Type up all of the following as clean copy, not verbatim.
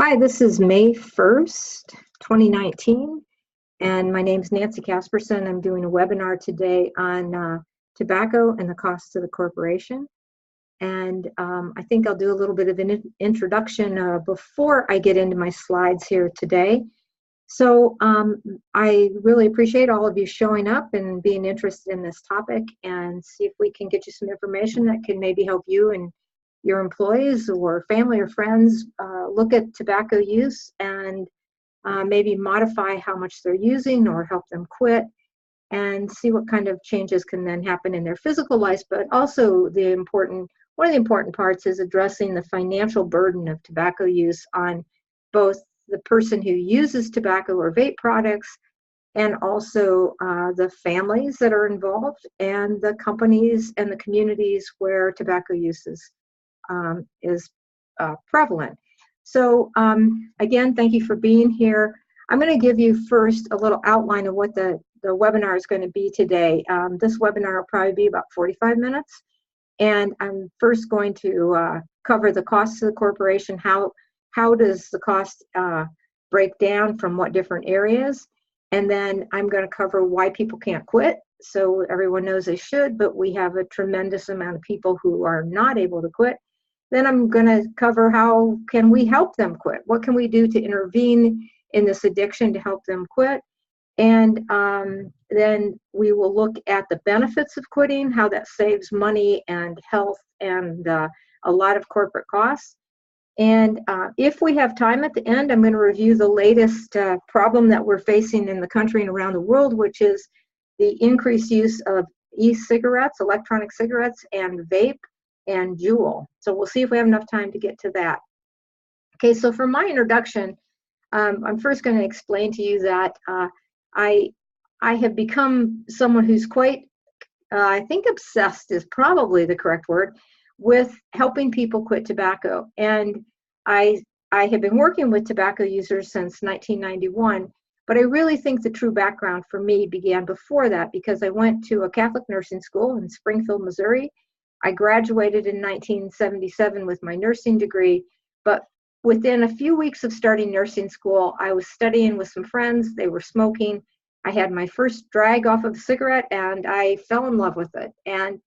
Hi, this is May 1st, 2019, and my name is Nancy Caspersen. I'm doing a webinar today on tobacco and the costs to the corporation. And I think I'll do a little bit of an introduction before I get into my slides here today. So I really appreciate all of you showing up and being interested in this topic, and see if we can get you some information that can maybe help you and your employees or family or friends look at tobacco use and maybe modify how much they're using or help them quit, and see what kind of changes can then happen in their physical lives. But also one of the important parts is addressing the financial burden of tobacco use on both the person who uses tobacco or vape products, and also the families that are involved, and the companies and the communities where tobacco use is prevalent. So again, thank you for being here. I'm going to give you first a little outline of what the webinar is going to be today. This webinar will probably be about 45 minutes. And I'm first going to cover the costs of the corporation. How does the cost break down from what different areas? And then I'm going to cover why people can't quit. So everyone knows they should, but we have a tremendous amount of people who are not able to quit. Then I'm going to cover how can we help them quit? What can we do to intervene in this addiction to help them quit? And then we will look at the benefits of quitting, how that saves money and health and a lot of corporate costs. And if we have time at the end, I'm going to review the latest problem that we're facing in the country and around the world, which is the increased use of e-cigarettes, electronic cigarettes, and vape and Juul. So we'll see if we have enough time to get to that. Okay, so for my introduction, I'm first going to explain to you that I have become someone who's quite, I think obsessed is probably the correct word, with helping people quit tobacco. And I have been working with tobacco users since 1991, but I really think the true background for me began before that, because I went to a Catholic nursing school in Springfield, Missouri. I graduated in 1977 with my nursing degree, but within a few weeks of starting nursing school, I was studying with some friends. They were smoking. I had my first drag off of a cigarette, and I fell in love with it. And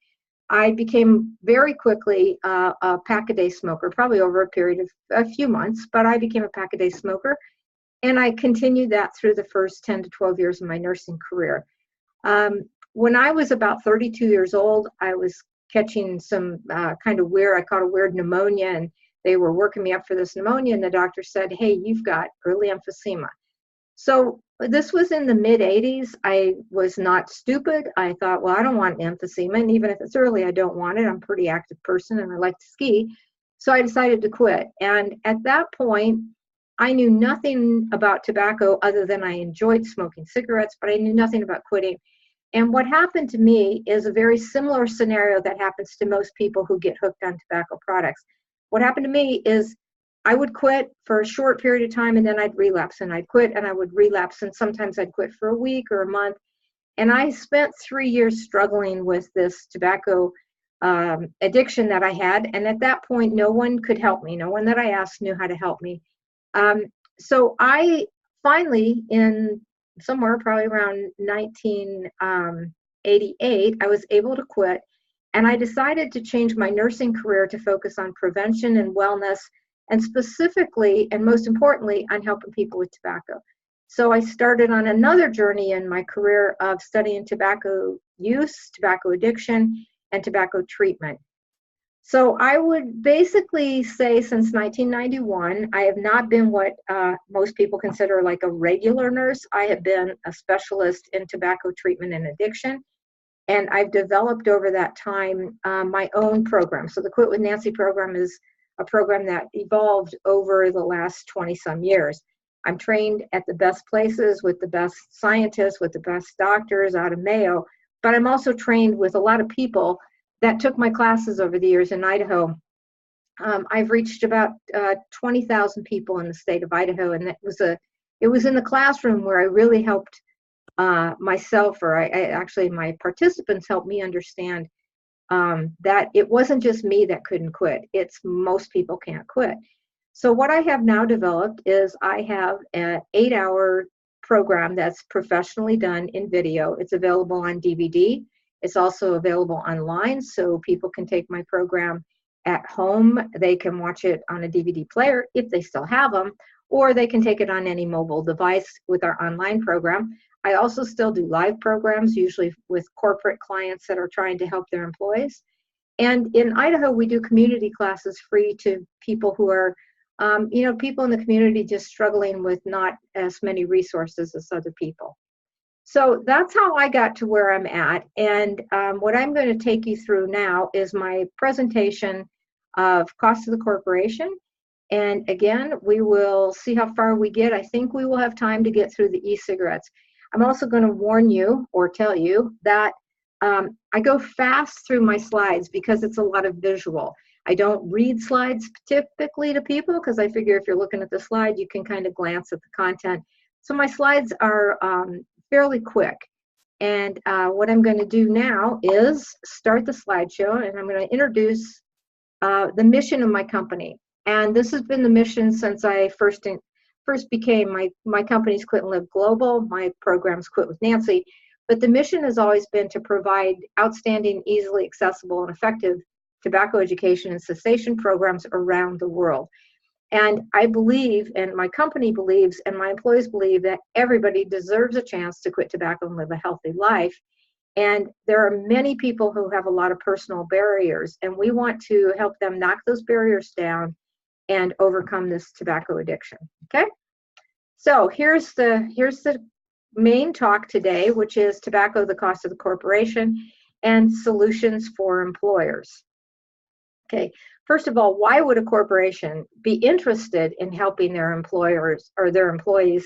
I became very quickly a pack-a-day smoker, probably over a period of a few months, but I became a pack-a-day smoker. And I continued that through the first 10 to 12 years of my nursing career. When I was about 32 years old, I was catching some kind of weird, I caught a weird pneumonia, and they were working me up for this pneumonia, and the doctor said, hey, you've got early emphysema. So this was in the mid 80s. I was not stupid. I thought, well, I don't want emphysema, and even if it's early, I don't want it. I'm a pretty active person and I like to ski. So I decided to quit. And at that point, I knew nothing about tobacco other than I enjoyed smoking cigarettes, but I knew nothing about quitting. And what happened to me is a very similar scenario that happens to most people who get hooked on tobacco products. What happened to me is I would quit for a short period of time, and then I'd relapse, and I'd quit, and I would relapse, and sometimes I'd quit for a week or a month. And I spent 3 years struggling with this tobacco addiction that I had. And at that point, no one could help me. No one that I asked knew how to help me. So I finally, in somewhere probably around 1988, I was able to quit, and I decided to change my nursing career to focus on prevention and wellness, and specifically, and most importantly, on helping people with tobacco. So I started on another journey in my career of studying tobacco use, tobacco addiction, and tobacco treatment. So I would basically say since 1991, I have not been what most people consider like a regular nurse. I have been a specialist in tobacco treatment and addiction. And I've developed over that time my own program. So the Quit with Nancy program is a program that evolved over the last 20 some years. I'm trained at the best places with the best scientists, with the best doctors out of Mayo, but I'm also trained with a lot of people that took my classes over the years in Idaho. I've reached about 20,000 people in the state of Idaho, and it was in the classroom where I really helped myself, or actually my participants helped me understand that it wasn't just me that couldn't quit. It's most people can't quit. So what I have now developed is I have an 8-hour program that's professionally done in video. It's available on DVD. It's also available online, so people can take my program at home. They can watch it on a DVD player if they still have them, or they can take it on any mobile device with our online program. I also still do live programs, usually with corporate clients that are trying to help their employees. And in Idaho, we do community classes free to people who are, people in the community just struggling with not as many resources as other people. So that's how I got to where I'm at. And what I'm going to take you through now is my presentation of cost of the corporation. And again, we will see how far we get. I think we will have time to get through the e-cigarettes. I'm also going to warn you or tell you that I go fast through my slides because it's a lot of visual. I don't read slides typically to people because I figure if you're looking at the slide, you can kind of glance at the content. So my slides are fairly quick. And what I'm going to do now is start the slideshow, and I'm going to introduce the mission of my company. And this has been the mission since I first became my company's Quit and Live Global. My program's Quit with Nancy. But the mission has always been to provide outstanding, easily accessible, and effective tobacco education and cessation programs around the world. And I believe, and my company believes, and my employees believe that everybody deserves a chance to quit tobacco and live a healthy life. And there are many people who have a lot of personal barriers, and we want to help them knock those barriers down and overcome this tobacco addiction. Okay? So here's the main talk today, which is tobacco, the cost of the corporation, and solutions for employers. Okay, first of all, why would a corporation be interested in helping their employers or their employees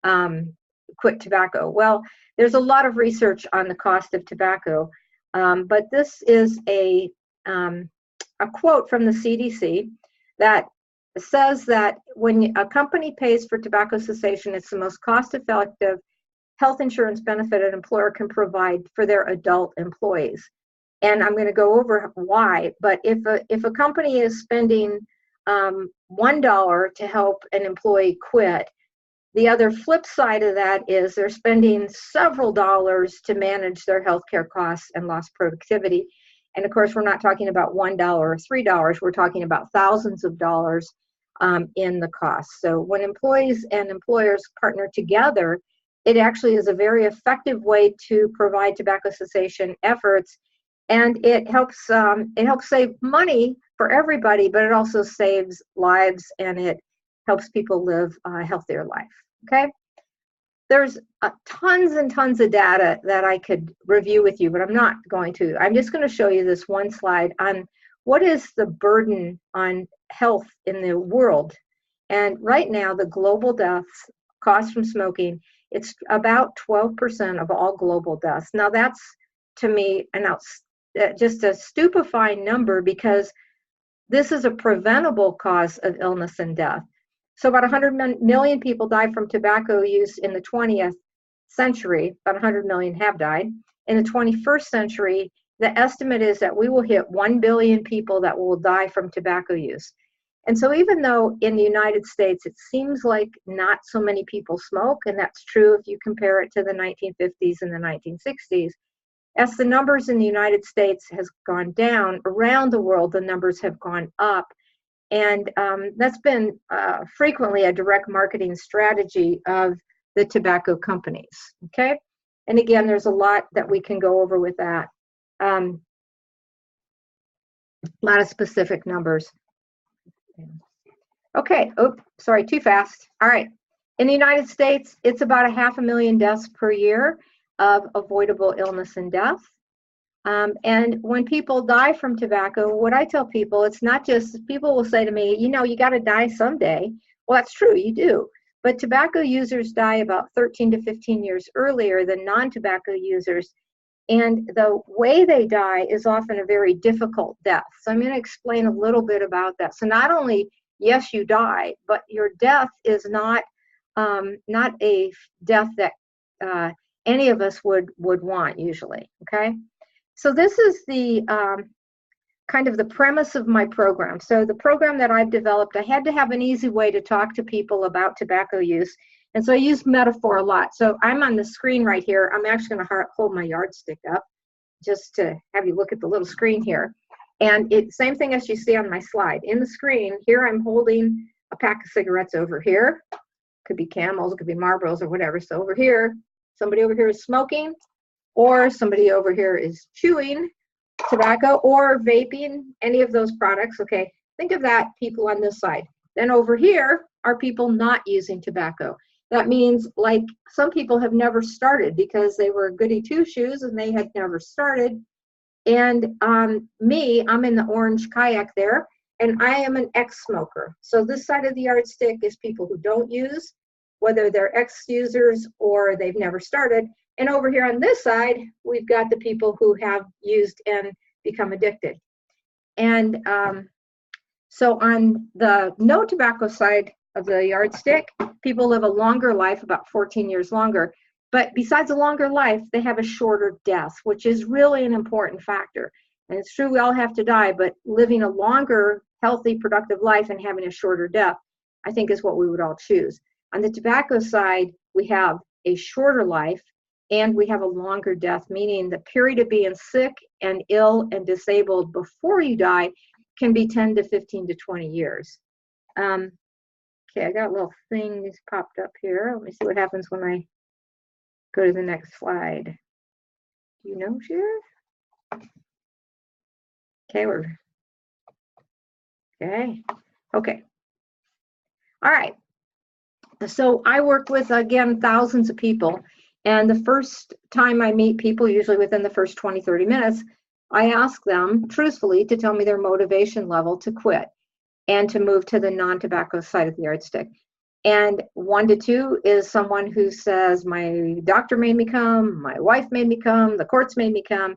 quit tobacco? Well, there's a lot of research on the cost of tobacco, but this is a quote from the CDC that says that when a company pays for tobacco cessation, it's the most cost-effective health insurance benefit an employer can provide for their adult employees. And I'm going to go over why, but if a company is spending $1 to help an employee quit, the other flip side of that is they're spending several dollars to manage their healthcare costs and lost productivity. And of course, we're not talking about $1 or $3, we're talking about thousands of dollars in the cost. So when employees and employers partner together, it actually is a very effective way to provide tobacco cessation efforts. And it helps save money for everybody, but it also saves lives and it helps people live a healthier life. Okay, there's tons and tons of data that I could review with you, but I'm not going to. I'm just going to show you this one slide on what is the burden on health in the world. And right now, the global deaths caused from smoking, it's about 12% of all global deaths. Now that's, to me, just a stupefying number because this is a preventable cause of illness and death. So about 100 million people died from tobacco use in the 20th century. About 100 million have died. In the 21st century, the estimate is that we will hit 1 billion people that will die from tobacco use. And so even though in the United States, it seems like not so many people smoke, and that's true if you compare it to the 1950s and the 1960s, as the numbers in the United States has gone down, around the world, the numbers have gone up. And that's been frequently a direct marketing strategy of the tobacco companies, okay? And again, there's a lot that we can go over with that. A lot of specific numbers. Okay, oh, sorry, too fast. All right, in the United States, it's about 500,000 deaths per year of avoidable illness and death. And when people die from tobacco, what I tell people, it's not just, people will say to me, you know, you got to die someday. Well, that's true, you do. But tobacco users die about 13 to 15 years earlier than non-tobacco users. And the way they die is often a very difficult death. So I'm going to explain a little bit about that. So not only, yes, you die, but your death is not a death that any of us would want usually, okay? So this is the kind of the premise of my program. So the program that I've developed, I had to have an easy way to talk to people about tobacco use. And so I use metaphor a lot. So I'm on the screen right here. I'm actually going to hold my yardstick up just to have you look at the little screen here. And it's same thing as you see on my slide. In the screen, here I'm holding a pack of cigarettes over here. Could be Camels, it could be Marlboros or whatever. So over here, somebody over here is smoking, or somebody over here is chewing tobacco or vaping, any of those products. Okay, think of that, people on this side. Then over here are people not using tobacco. That means, like, some people have never started because they were goody two-shoes and they had never started. And me, I'm in the orange kayak there, and I am an ex-smoker. So this side of the yardstick is people who don't use, whether they're ex-users or they've never started. And over here on this side, we've got the people who have used and become addicted. And so on the no tobacco side of the yardstick, people live a longer life, about 14 years longer. But besides a longer life, they have a shorter death, which is really an important factor. And it's true we all have to die, but living a longer, healthy, productive life and having a shorter death, I think is what we would all choose. On the tobacco side, we have a shorter life, and we have a longer death, meaning the period of being sick and ill and disabled before you die can be 10 to 15 to 20 years. Okay, I got a little thing that's popped up here. Let me see what happens when I go to the next slide. Do you know, Shira? Okay, okay. All right. So I work with, again, thousands of people. And the first time I meet people, usually within the first 20, 30 minutes, I ask them truthfully to tell me their motivation level to quit and to move to the non-tobacco side of the yardstick. And 1 to 2 is someone who says, my doctor made me come, my wife made me come, the courts made me come.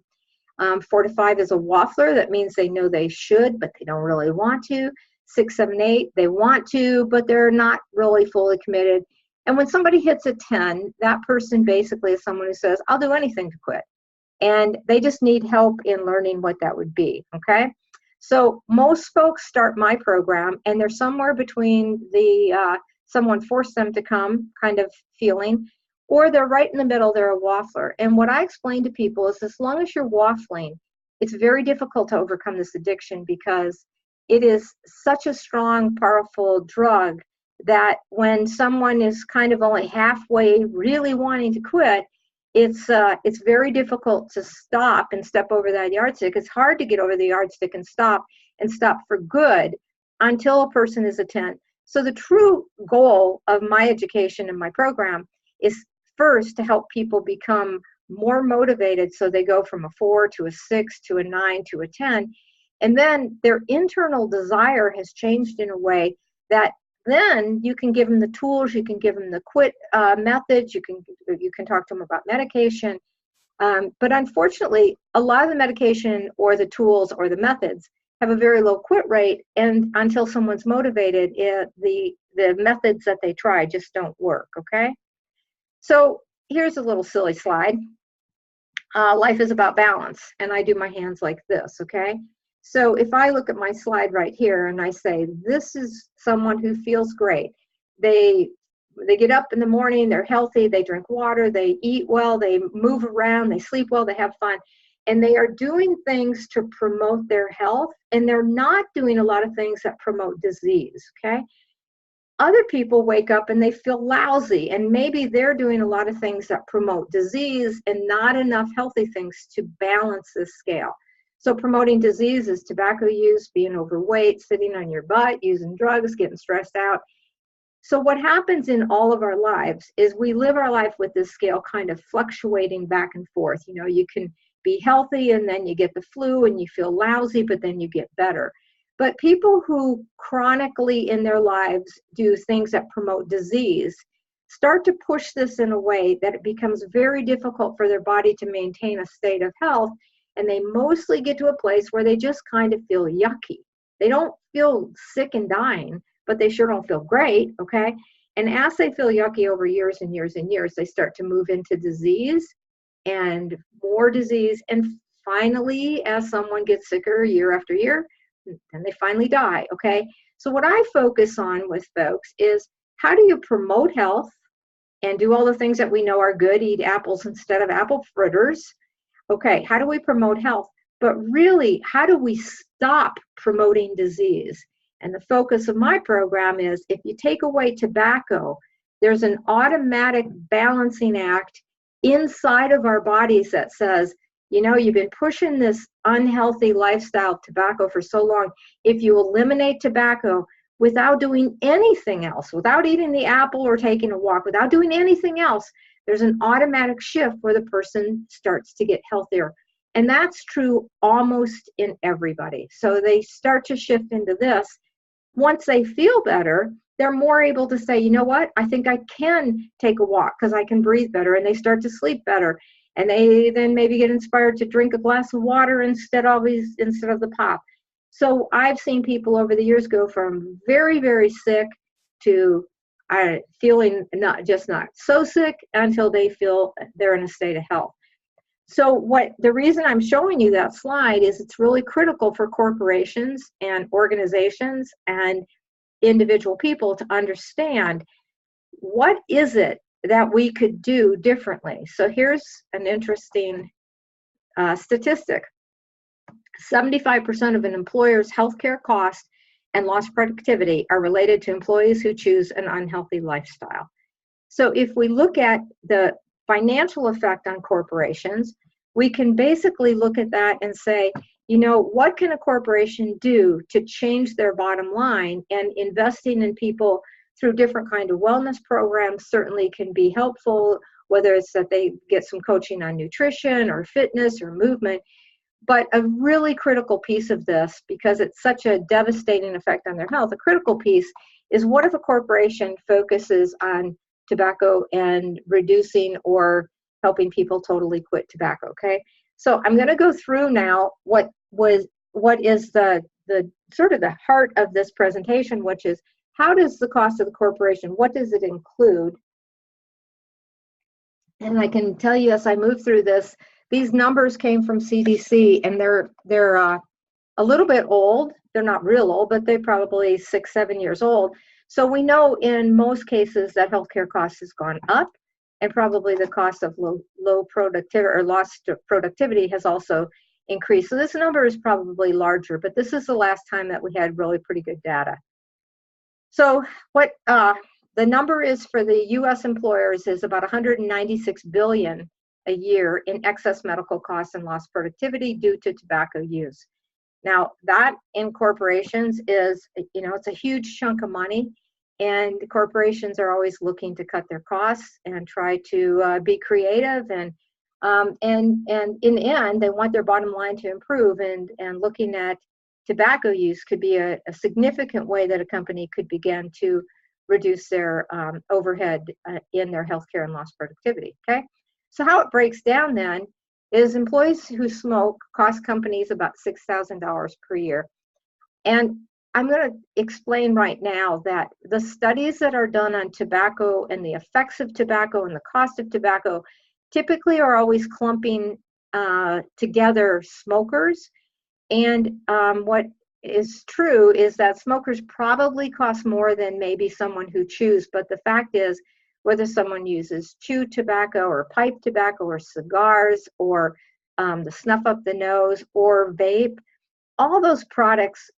4 to 5 is a waffler. That means they know they should, but they don't really want to. 6, 7, 8, they want to, but they're not really fully committed. And when somebody hits a 10, that person basically is someone who says, I'll do anything to quit. And they just need help in learning what that would be, okay? So most folks start my program, and they're somewhere between the someone forced them to come kind of feeling, or they're right in the middle, they're a waffler. And what I explain to people is, as long as you're waffling, it's very difficult to overcome this addiction, because it is such a strong, powerful drug that when someone is kind of only halfway really wanting to quit, it's very difficult to stop and step over that yardstick. It's hard to get over the yardstick and stop for good until a person is a 10. So the true goal of my education and my program is first to help people become more motivated, so they go from a 4 to a 6 to a 9 to a 10. And then their internal desire has changed in a way that then you can give them the tools, you can give them the quit methods, you can talk to them about medication. But unfortunately, a lot of the medication or the tools or the methods have a very low quit rate, and until someone's motivated, the methods that they try just don't work, okay? So here's a little silly slide. Life is about balance, and I do my hands like this, okay? So if I look at my slide right here and I say, this is someone who feels great. They get up in the morning, they're healthy, they drink water, they eat well, they move around, they sleep well, they have fun. And they are doing things to promote their health, and they're not doing a lot of things that promote disease, okay? Other people wake up and they feel lousy, and maybe they're doing a lot of things that promote disease and not enough healthy things to balance this scale. So promoting disease is tobacco use, being overweight, sitting on your butt, using drugs, getting stressed out. So what happens in all of our lives is we live our life with this scale kind of fluctuating back and forth. You know, you can be healthy and then you get the flu and you feel lousy, but then you get better. But people who chronically in their lives do things that promote disease start to push this in a way that it becomes very difficult for their body to maintain a state of health. And they mostly get to a place where they just kind of feel yucky. They don't feel sick and dying, but they sure don't feel great, okay? And as they feel yucky over years and years and years, they start to move into disease and more disease. And finally, as someone gets sicker year after year, then they finally die, okay? So what I focus on with folks is, how do you promote health and do all the things that we know are good, eat apples instead of apple fritters? Okay, how do we promote health? But really, how do we stop promoting disease? And the focus of my program is, if you take away tobacco, there's an automatic balancing act inside of our bodies that says, you know, you've been pushing this unhealthy lifestyle, tobacco, for so long. If you eliminate tobacco without doing anything else, without eating the apple or taking a walk, without doing anything else, there's an automatic shift where the person starts to get healthier. And that's true almost in everybody. So they start to shift into this. Once they feel better, they're more able to say, you know what, I think I can take a walk because I can breathe better, and they start to sleep better. And they then maybe get inspired to drink a glass of water instead of the pop. So I've seen people over the years go from very, very sick to feeling not so sick until they feel they're in a state of health. So the reason I'm showing you that slide is it's really critical for corporations and organizations and individual people to understand, what is it that we could do differently. So here's an interesting statistic. 75% of an employer's healthcare cost and lost productivity are related to employees who choose an unhealthy lifestyle. So if we look at the financial effect on corporations, we can basically look at that and say, you know, what can a corporation do to change their bottom line? And investing in people through different kind of wellness programs certainly can be helpful, whether it's that they get some coaching on nutrition or fitness or movement. But a really critical piece of this, because it's such a devastating effect on their health, a critical piece is, what if a corporation focuses on tobacco and reducing or helping people totally quit tobacco, okay? So I'm going to go through now what is the sort of the heart of this presentation, which is, how does the cost of the corporation, what does it include? And I can tell you, as I move through this, these numbers came from CDC, and they're a little bit old. They're not real old, but they're probably 6-7 years old. So we know in most cases that healthcare costs has gone up, and probably the cost of low productivity or lost productivity has also increased. So this number is probably larger, but this is the last time that we had really pretty good data. So what the number is for the U.S. employers is about $196 billion a year in excess medical costs and lost productivity due to tobacco use. Now, that in corporations is, you know, it's a huge chunk of money, and the corporations are always looking to cut their costs and try to be creative, and in the end, they want their bottom line to improve, and looking at tobacco use could be a significant way that a company could begin to reduce their overhead in their healthcare and lost productivity, okay? So how it breaks down then is, employees who smoke cost companies about $6,000 per year. And I'm going to explain right now that the studies that are done on tobacco and the effects of tobacco and the cost of tobacco typically are always clumping together smokers. And what is true is that smokers probably cost more than maybe someone who chews. But the fact is, whether someone uses chew tobacco or pipe tobacco or cigars or the snuff up the nose or vape, all those products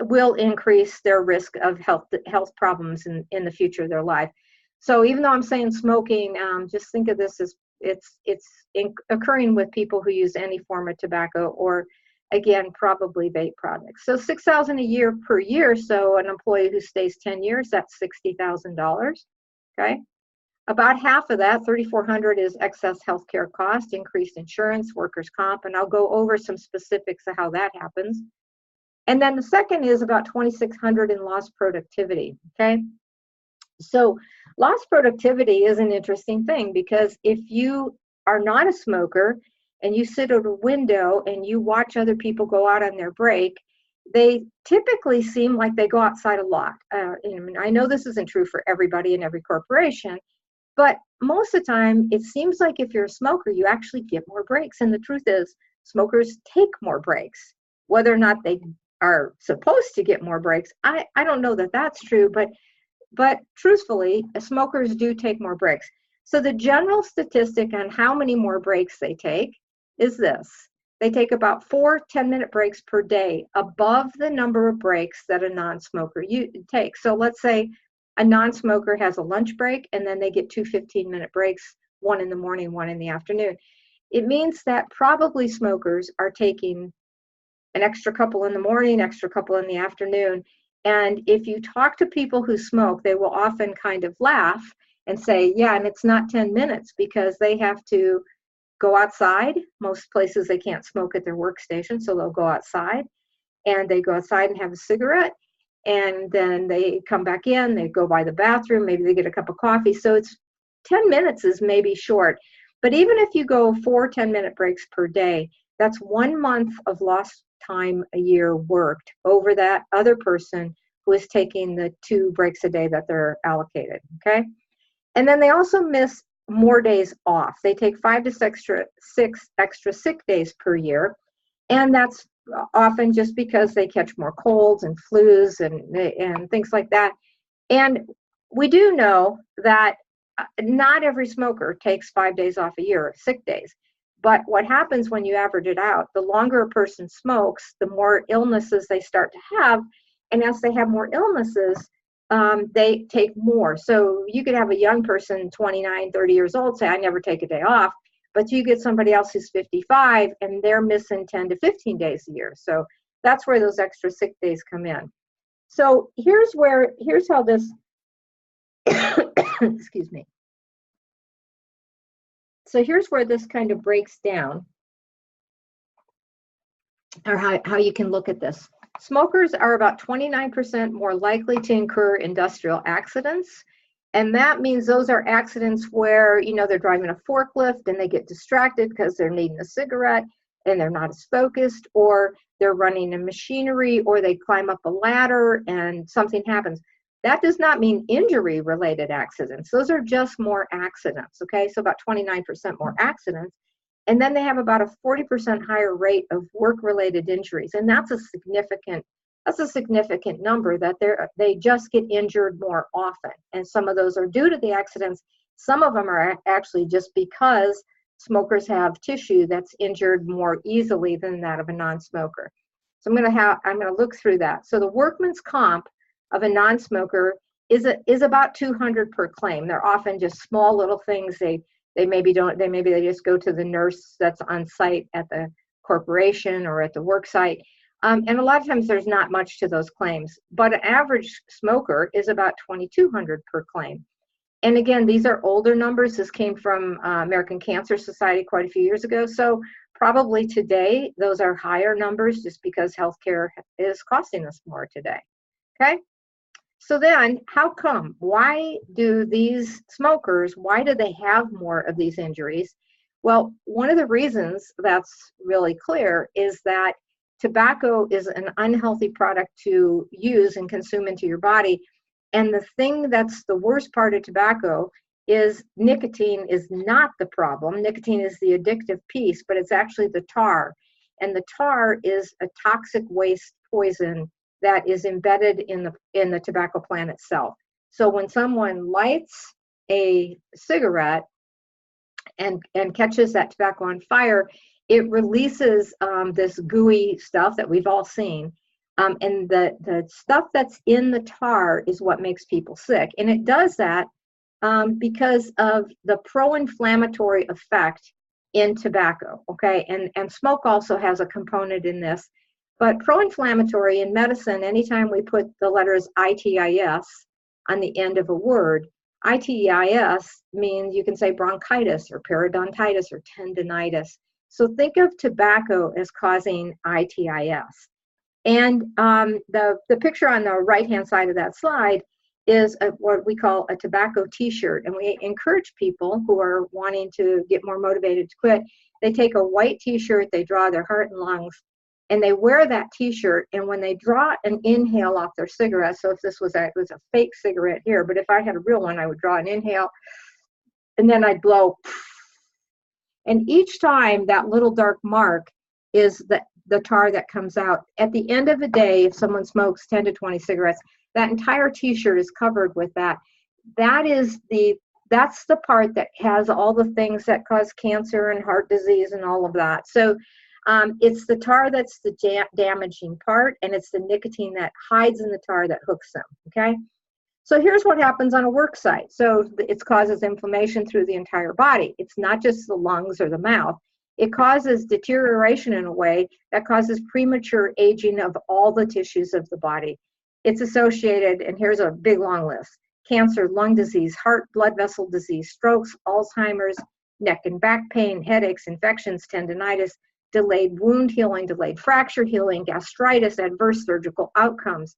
will increase their risk of health problems in the future of their life. So even though I'm saying smoking, just think of this as it's occurring with people who use any form of tobacco, or again, probably vape products. So $6,000 a year per year. So an employee who stays 10 years, that's $60,000. Okay. About half of that, $3,400, is excess healthcare cost, increased insurance, workers' comp, and I'll go over some specifics of how that happens. And then the second is about $2,600 in lost productivity, okay? So lost productivity is an interesting thing, because if you are not a smoker and you sit at a window and you watch other people go out on their break, they typically seem like they go outside a lot. I know this isn't true for everybody in every corporation, but most of the time, it seems like if you're a smoker, you actually get more breaks. And the truth is, smokers take more breaks. Whether or not they are supposed to get more breaks, I don't know that that's true, but truthfully, smokers do take more breaks. So the general statistic on how many more breaks they take is this. They take about 4 10-minute breaks per day above the number of breaks that a non-smoker takes. So let's say a non-smoker has a lunch break and then they get 2 15-minute breaks, one in the morning, one in the afternoon. It means that probably smokers are taking an extra couple in the morning, extra couple in the afternoon. And if you talk to people who smoke, they will often kind of laugh and say, yeah, and it's not 10 minutes because they have to go outside. Most places they can't smoke at their workstation, so they'll go outside, and they go outside and have a cigarette, and then they come back in, they go by the bathroom, maybe they get a cup of coffee. So it's 10 minutes is maybe short. But even if you go 4 10-minute breaks per day, that's 1 month of lost time a year worked over that other person who is taking the 2 breaks a day that they're allocated, okay? And then they also miss more days off. They take 5 to 6 extra sick days per year, and that's often just because they catch more colds and flus and things like that. And we do know that not every smoker takes 5 days off a year, sick days. But what happens when you average it out, the longer a person smokes, the more illnesses they start to have. And as they have more illnesses, they take more. So you could have a young person, 29, 30 years old, say, I never take a day off. But you get somebody else who's 55 and they're missing 10 to 15 days a year. So that's where those extra sick days come in. So here's how this, excuse me. So here's where this kind of breaks down, or how you can look at this. Smokers are about 29% more likely to incur industrial accidents. And that means those are accidents where, they're driving a forklift and they get distracted because they're needing a cigarette and they're not as focused, or they're running a machinery, or they climb up a ladder and something happens. That does not mean injury-related accidents. Those are just more accidents, okay? So about 29% more accidents. And then they have about a 40% higher rate of work-related injuries. And that's a significant number, that they just get injured more often. And some of those are due to the accidents. Some of them are actually just because smokers have tissue that's injured more easily than that of a non-smoker. So I'm going to look through that. So the workman's comp of a non-smoker is about $200 per claim. They're often just small little things. They maybe they just go to the nurse that's on site at the corporation or at the work site. And a lot of times there's not much to those claims, but an average smoker is about $2,200 per claim. And again, these are older numbers. This came from American Cancer Society quite a few years ago. So probably today, those are higher numbers just because healthcare is costing us more today, okay? So then, how come? Why do these smokers, why do they have more of these injuries? Well, one of the reasons that's really clear is that tobacco is an unhealthy product to use and consume into your body. And the thing that's the worst part of tobacco is nicotine is not the problem. Nicotine is the addictive piece, but it's actually the tar. And the tar is a toxic waste poison that is embedded in the tobacco plant itself. So when someone lights a cigarette and catches that tobacco on fire, it releases this gooey stuff that we've all seen. And the stuff that's in the tar is what makes people sick. And it does that because of the pro-inflammatory effect in tobacco, okay? And smoke also has a component in this. But pro-inflammatory in medicine, anytime we put the letters itis on the end of a word, itis means you can say bronchitis or periodontitis or tendinitis. So think of tobacco as causing itis. And the picture on the right-hand side of that slide is what we call a tobacco t-shirt. And we encourage people who are wanting to get more motivated to quit. They take a white t-shirt, they draw their heart and lungs, and they wear that t-shirt, and when they draw an inhale off their cigarette, so if this was a fake cigarette here, but if I had a real one, I would draw an inhale, and then I'd blow. And each time that little dark mark is the tar that comes out. At the end of the day, if someone smokes 10 to 20 cigarettes, that entire t-shirt is covered with that. That's the part that has all the things that cause cancer and heart disease and all of that. So it's the tar that's the damaging part, and it's the nicotine that hides in the tar that hooks them, okay? So here's what happens on a work site. So it causes inflammation through the entire body. It's not just the lungs or the mouth. It causes deterioration in a way that causes premature aging of all the tissues of the body. It's associated, and here's a big long list: cancer, lung disease, heart, blood vessel disease, strokes, Alzheimer's, neck and back pain, headaches, infections, tendinitis, delayed wound healing, delayed fracture healing, gastritis, adverse surgical outcomes.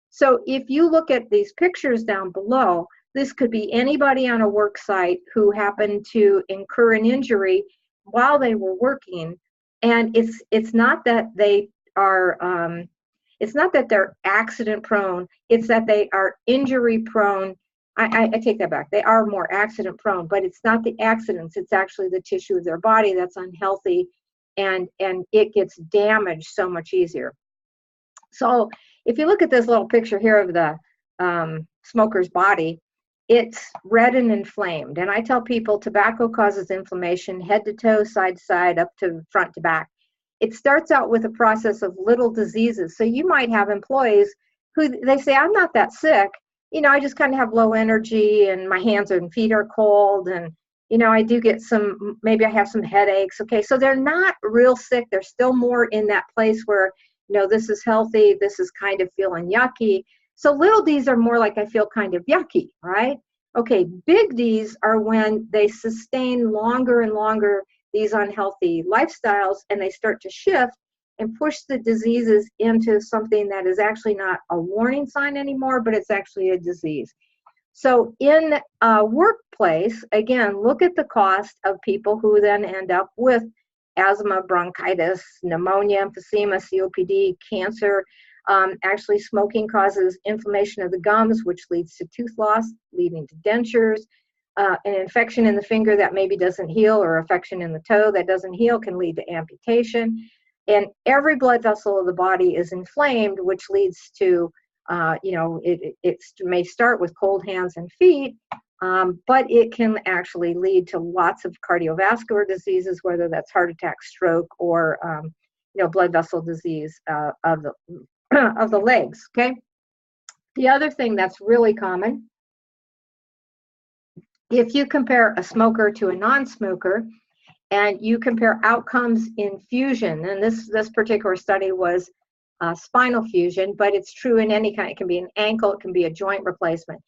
So if you look at these pictures down below, this could be anybody on a work site who happened to incur an injury while they were working. And it's not that they are, it's not that they're accident prone, it's that they are injury prone. I take that back. They are more accident prone, but it's not the accidents, it's actually the tissue of their body that's unhealthy, and it gets damaged so much easier. So if you look at this little picture here of the smoker's body, it's red and inflamed. And I tell people tobacco causes inflammation head to toe, side to side, up to front to back. It starts out with a process of little diseases. So you might have employees who they say, I'm not that sick. You know, I just kind of have low energy and my hands and feet are cold. And, you know, I do get some, maybe I have some headaches. Okay, so they're not real sick. They're still more in that place where, you know, this is healthy, this is kind of feeling yucky. So little D's are more like I feel kind of yucky, right? Okay, big D's are when they sustain longer and longer these unhealthy lifestyles, and they start to shift and push the diseases into something that is actually not a warning sign anymore, but it's actually a disease. So in a workplace, again, look at the cost of people who then end up with asthma, bronchitis, pneumonia, emphysema, COPD, cancer. Actually, smoking causes inflammation of the gums, which leads to tooth loss, leading to dentures. An infection in the finger that maybe doesn't heal, or infection in the toe that doesn't heal, can lead to amputation. And every blood vessel of the body is inflamed, which leads to, you know, it may start with cold hands and feet, but it can actually lead to lots of cardiovascular diseases, whether that's heart attack, stroke, or, you know, blood vessel disease of the legs, okay? The other thing that's really common, if you compare a smoker to a non-smoker, and you compare outcomes in fusion, and this particular study was spinal fusion, but it's true in any kind. It can be an ankle, it can be a joint replacement.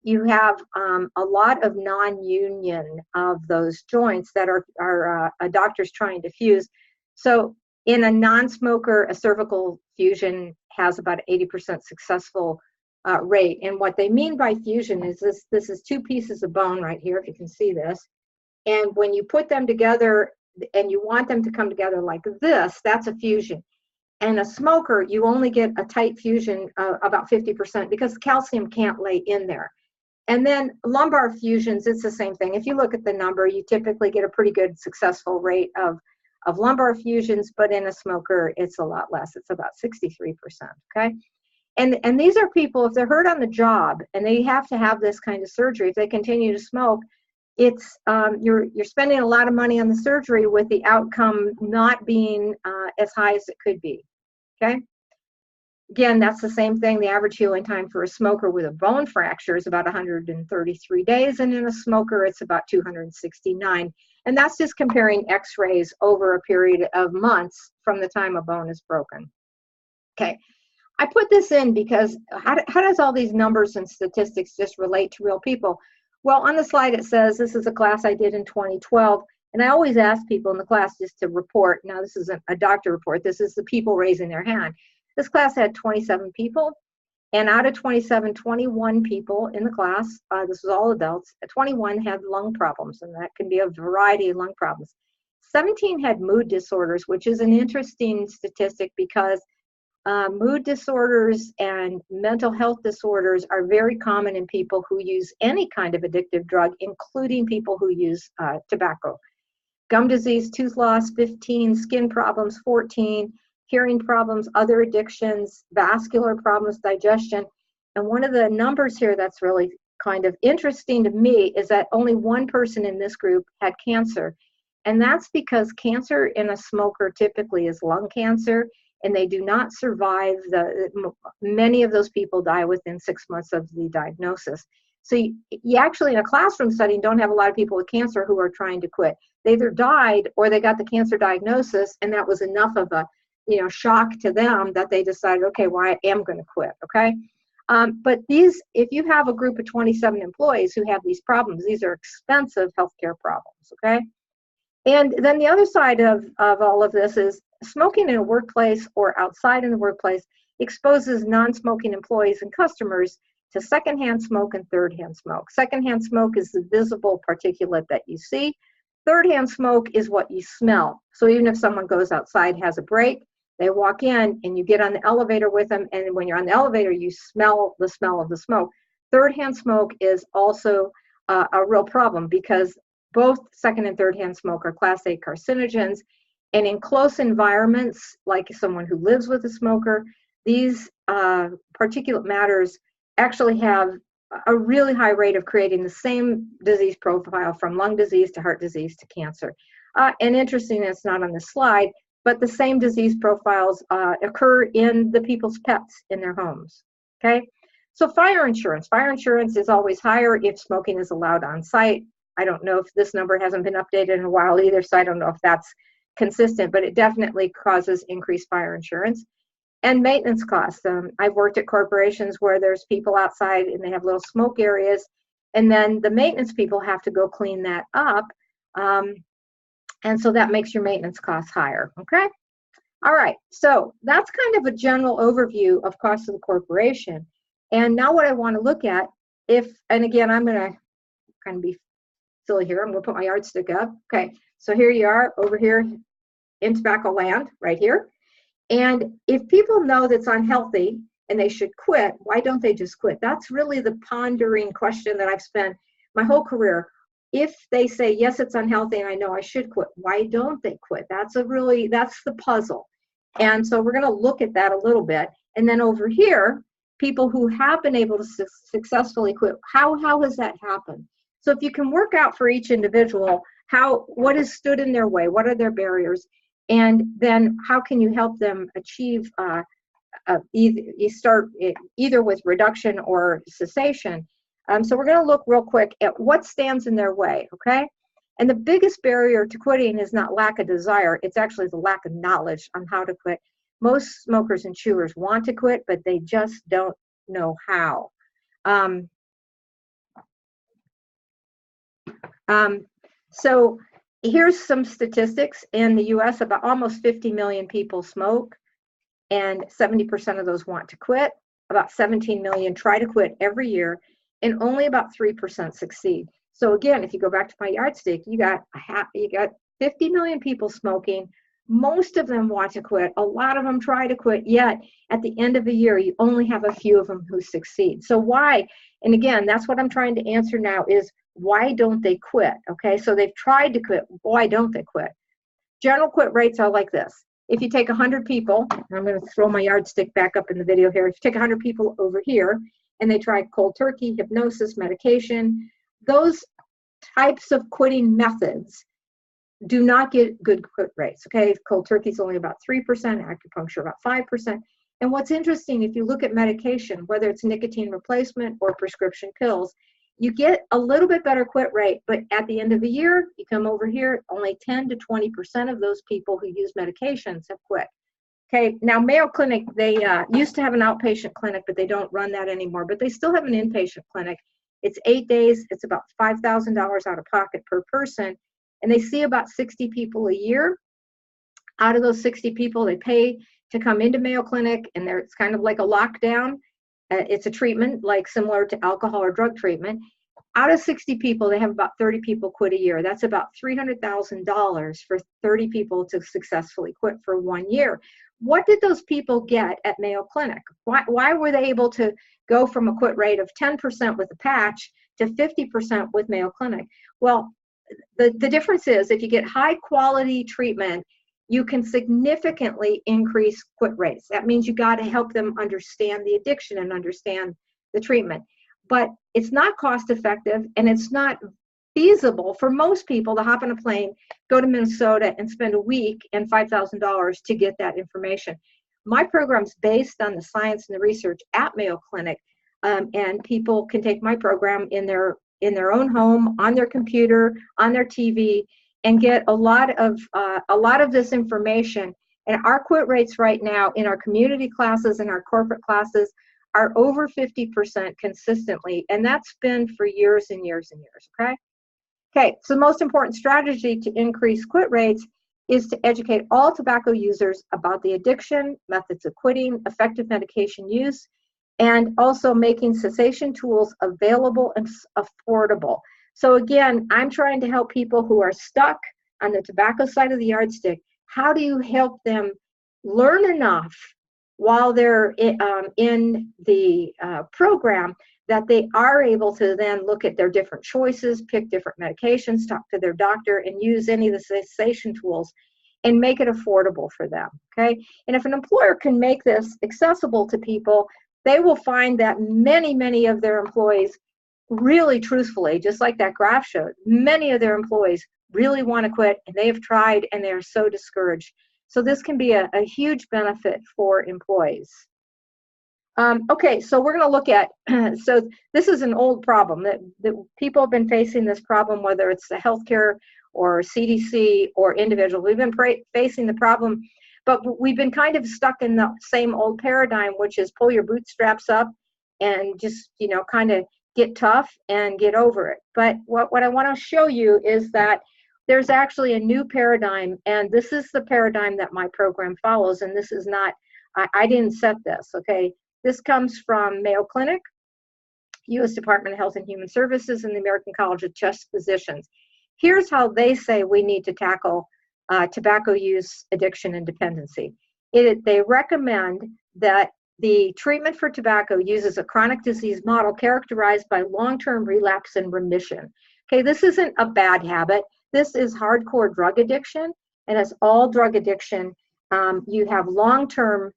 You have a lot of non-union of those joints that are doctors trying to fuse. So in a non-smoker, a cervical fusion has about 80% successful rate. And what they mean by fusion is this is two pieces of bone right here, if you can see this. And when you put them together and you want them to come together like this, that's a fusion. And a smoker, you only get a tight fusion about 50% because calcium can't lay in there. And then lumbar fusions, it's the same thing. If you look at the number, you typically get a pretty good successful rate of lumbar fusions, but in a smoker, it's a lot less. It's about 63%, okay? And these are people, if they're hurt on the job and they have to have this kind of surgery, if they continue to smoke, it's you're spending a lot of money on the surgery with the outcome not being as high as it could be, okay? Again, that's the same thing. The average healing time for a smoker with a bone fracture is about 133 days, and in a smoker, it's about 269. And that's just comparing x-rays over a period of months from the time a bone is broken. Okay, I put this in because how does all these numbers and statistics just relate to real people? Well, on the slide it says this is a class I did in 2012, and I always ask people in the class just to report. Now, this isn't a doctor report. This is the people raising their hand. This class had 27 people, and out of 27, 21 people in the class, this was all adults, 21 had lung problems, and that can be a variety of lung problems. 17 had mood disorders, which is an interesting statistic because mood disorders and mental health disorders are very common in people who use any kind of addictive drug, including people who use tobacco. Gum disease, tooth loss, 15, skin problems, 14, hearing problems, other addictions, vascular problems, digestion. And one of the numbers here that's really kind of interesting to me is that only one person in this group had cancer. And that's because cancer in a smoker typically is lung cancer, and they do not survive. Many of those people die within 6 months of the diagnosis. So you actually, in a classroom setting, don't have a lot of people with cancer who are trying to quit. They either died or they got the cancer diagnosis, and that was enough of a shock to them that they decided, okay, well, I am going to quit, okay? But if you have a group of 27 employees who have these problems, these are expensive healthcare problems, okay? And then the other side of all of this is smoking in a workplace or outside in the workplace exposes non-smoking employees and customers to secondhand smoke and thirdhand smoke. Secondhand smoke is the visible particulate that you see. Thirdhand smoke is what you smell. So even if someone goes outside, has a break, they walk in and you get on the elevator with them, and when you're on the elevator, you smell the smell of the smoke. Thirdhand smoke is also a real problem because both second and third-hand smoke are Class A carcinogens, and in close environments, like someone who lives with a smoker, these particulate matters actually have a really high rate of creating the same disease profile, from lung disease to heart disease to cancer. And interesting, it's not on the slide, but the same disease profiles occur in the people's pets in their homes, okay? So fire insurance is always higher if smoking is allowed on site. I don't know if this number hasn't been updated in a while either, so I don't know if that's consistent, but it definitely causes increased fire insurance. And maintenance costs. I've worked at corporations where there's people outside and they have little smoke areas, and then the maintenance people have to go clean that up. And so that makes your maintenance costs higher, okay? All right, so that's kind of a general overview of costs of the corporation. And now what I want to look at, and again, I'm going to kind of be silly here. I'm going to put my yardstick up. Okay, so here you are over here in tobacco land, right here. And if people know that's unhealthy and they should quit, why don't they just quit? That's really the pondering question that I've spent my whole career. If they say, yes, it's unhealthy and I know I should quit, why don't they quit? That's the puzzle. And so we're going to look at that a little bit. And then over here, people who have been able to successfully quit, how has that happened? So if you can work out for each individual, what has stood in their way, what are their barriers, and then how can you help them achieve, you start either with reduction or cessation. So we're going to look real quick at what stands in their way, okay? And the biggest barrier to quitting is not lack of desire, it's actually the lack of knowledge on how to quit. Most smokers and chewers want to quit, but they just don't know how. So here's some statistics. In the US, about almost 50 million people smoke, and 70% of those want to quit. About 17 million try to quit every year, and only about 3% succeed. So again, if you go back to my yardstick, you got 50 million people smoking. Most of them want to quit. A lot of them try to quit, yet at the end of the year, you only have a few of them who succeed. So why? And again, that's what I'm trying to answer now is, why don't they quit? Okay, so they've tried to quit. Why don't they quit? General quit rates are like this. If you take 100 people, I'm going to throw my yardstick back up in the video here. If you take 100 people over here and they try cold turkey, hypnosis, medication, those types of quitting methods do not get good quit rates. Okay, cold turkey is only about 3%, acupuncture about 5%. And what's interesting, if you look at medication, whether it's nicotine replacement or prescription pills, you get a little bit better quit rate, but at the end of the year, you come over here, only 10 to 20% of those people who use medications have quit. Okay, now Mayo Clinic, they used to have an outpatient clinic, but they don't run that anymore, but they still have an inpatient clinic. It's 8 days, it's about $5,000 out of pocket per person, and they see about 60 people a year. Out of those 60 people, they pay to come into Mayo Clinic, and it's kind of like a lockdown. It's a treatment like similar to alcohol or drug treatment. Out of 60 people, they have about 30 people quit a year. That's about $300,000 for 30 people to successfully quit for 1 year. What did those people get at Mayo Clinic? Why were they able to go from a quit rate of 10% with a patch to 50% with Mayo Clinic? Well, the difference is if you get high quality treatment, you can significantly increase quit rates. That means you got to help them understand the addiction and understand the treatment. But it's not cost effective, and it's not feasible for most people to hop on a plane, go to Minnesota, and spend a week and $5,000 to get that information. My program's based on the science and the research at Mayo Clinic, and people can take my program in their own home, on their computer, on their TV, and get a lot of this information. And our quit rates right now in our community classes and our corporate classes are over 50% consistently, and that's been for years and years and years. Okay, so the most important strategy to increase quit rates is to educate all tobacco users about the addiction, methods of quitting, effective medication use, and also making cessation tools available and affordable. So again, I'm trying to help people who are stuck on the tobacco side of the yardstick. How do you help them learn enough while they're in the program that they are able to then look at their different choices, pick different medications, talk to their doctor, and use any of the cessation tools and make it affordable for them, okay? And if an employer can make this accessible to people, they will find that many of their employees really truthfully, just like that graph showed, many of their employees really want to quit, and they have tried and they're so discouraged. So this can be a huge benefit for employees. Okay, so we're going to look at, so this is an old problem that people have been facing this problem, whether it's the healthcare or CDC or individual. We've been facing the problem, but we've been kind of stuck in the same old paradigm, which is pull your bootstraps up and just, kind of get tough and get over it. But what I want to show you is that there's actually a new paradigm, and this is the paradigm that my program follows, and this is not, I didn't set this, okay? This comes from Mayo Clinic, U.S. Department of Health and Human Services, and the American College of Chest Physicians. Here's how they say we need to tackle tobacco use, addiction, and dependency. They recommend that the treatment for tobacco uses a chronic disease model characterized by long-term relapse and remission. Okay, this isn't a bad habit. This is hardcore drug addiction, and as all drug addiction, you have long-term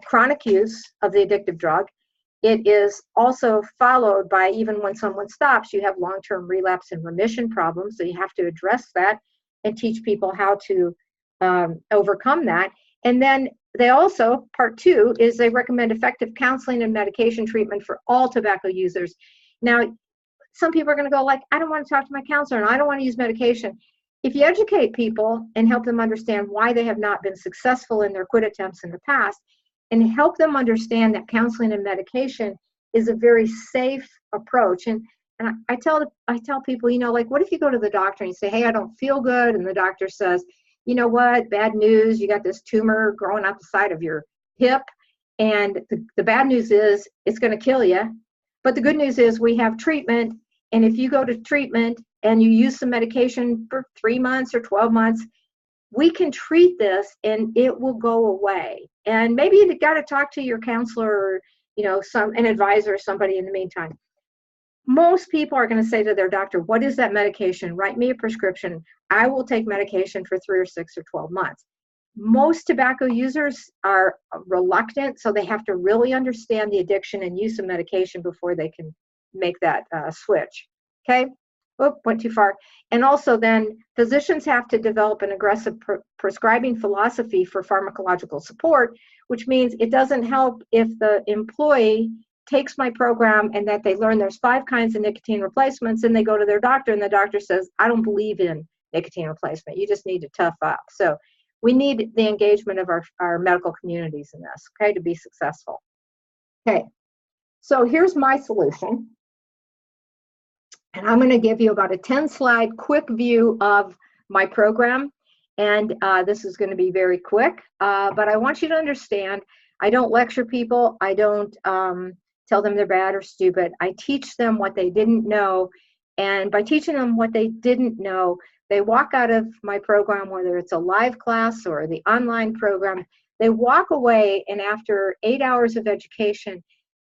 chronic use of the addictive drug. It is also followed by, even when someone stops, you have long-term relapse and remission problems. So you have to address that and teach people how to overcome that. And then they also, part two, is they recommend effective counseling and medication treatment for all tobacco users. Now, some people are going to go like, I don't want to talk to my counselor and I don't want to use medication. If you educate people and help them understand why they have not been successful in their quit attempts in the past, and help them understand that counseling and medication is a very safe approach. And I tell people, like, what if you go to the doctor and you say, hey, I don't feel good, and the doctor says, you know what, bad news, you got this tumor growing out the side of your hip, and the bad news is it's going to kill you, but the good news is we have treatment, and if you go to treatment and you use some medication for 3 months or 12 months, we can treat this and it will go away. And maybe you've got to talk to your counselor or, an advisor or somebody in the meantime. Most people are going to say to their doctor, what is that medication? Write me a prescription. I will take medication for 3 or 6 or 12 months. Most tobacco users are reluctant, so they have to really understand the addiction and use of medication before they can make that switch. Okay? Oh, went too far. And also then physicians have to develop an aggressive prescribing philosophy for pharmacological support, which means it doesn't help if the employee takes my program and that they learn there's 5 kinds of nicotine replacements, and they go to their doctor and the doctor says, I don't believe in nicotine replacement. You just need to tough up. So we need the engagement of our medical communities in this, okay, to be successful. Okay, so here's my solution. And I'm going to give you about a 10-slide quick view of my program. And this is going to be very quick. But I want you to understand, I don't lecture people. I don't tell them they're bad or stupid. I teach them what they didn't know. And by teaching them what they didn't know, they walk out of my program, whether it's a live class or the online program, they walk away, and after 8 hours of education,